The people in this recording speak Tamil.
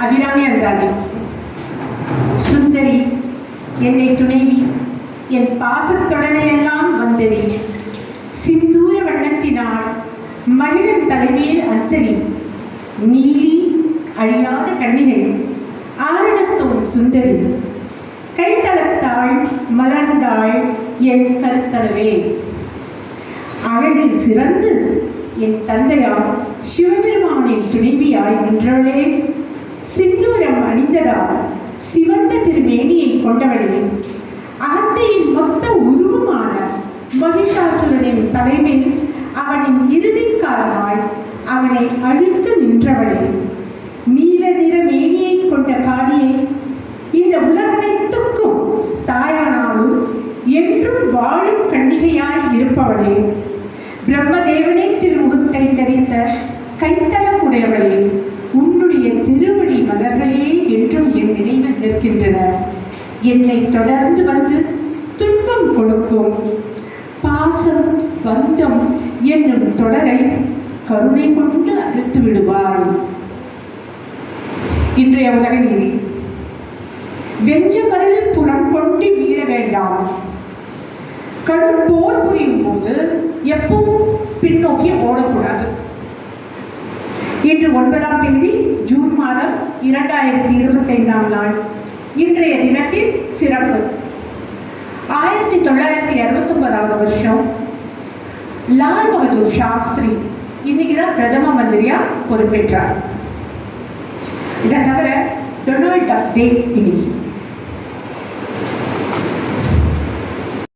அபிராமி அந்தாதி. சுந்தரி என்னை துணைவி, என் பாசத்தொடரையெல்லாம் வந்தது. சிந்தூர வண்ணத்தினால் மகிழன் தலைமையில் அந்தரி, நீலி அழியாத கண்ணிகை ஆரணத்தோன் சுந்தரி, கைத்தளத்தாள் மலர்ந்தாள் என் கருத்தளவே. அழகில் சிறந்து என் தந்தையார் சிவபெருமானின் துணைவியாய் நின்றவளே, சிந்தூரம் அணிந்ததால் சிவந்த திருமேனியை கொண்டவளே, அகத்தையின் மொத்த உருவமான மகிஷாசுரனின் தலைமையில் அவனின் இறுதி காலமாய் அவனை அழித்து நின்றவளே, நீல நிற மேனியை கொண்ட காளியை, இந்த உலகனைத்துக்கும் தாயானாலும் என்றும் வாழும் கன்னிகையாய் இருப்பவளே, பிரம்மதேவனின் திருமுகத்தை தரித்த கைத்தலமுடையவளே, உன்னுடைய திருவடி மலர்களே என்றும் என் நினைவில் நிற்கின்றன. என்னை தொடர்ந்து வந்து துன்பம் கொடுக்கும் பாசம் பந்தம் என்னும் தொடரை கருணை கொண்டு அறுத்து விடுவாய். இன்றைய உலக நீதி. வெஞ்சமரில் புறம் கொண்டு மீள வேண்டாம். கடும் போர் புரியும் போது எப்பவும் பின்னோக்கி ஓடக்கூடாது. இன்று 9ஆம் தேதி ஜூன் மாதம் 2025ஆம் நாள். இன்றைய தினத்தின் சிறப்பு. 1969ஆம் வருஷம் லால் பகதூர் சாஸ்திரி இன்னைக்குதான் பிரதம மந்திரியா பொறுப்பேற்றார். இதை தவிர டொனால்ட் டக் டே இன்னைக்கு.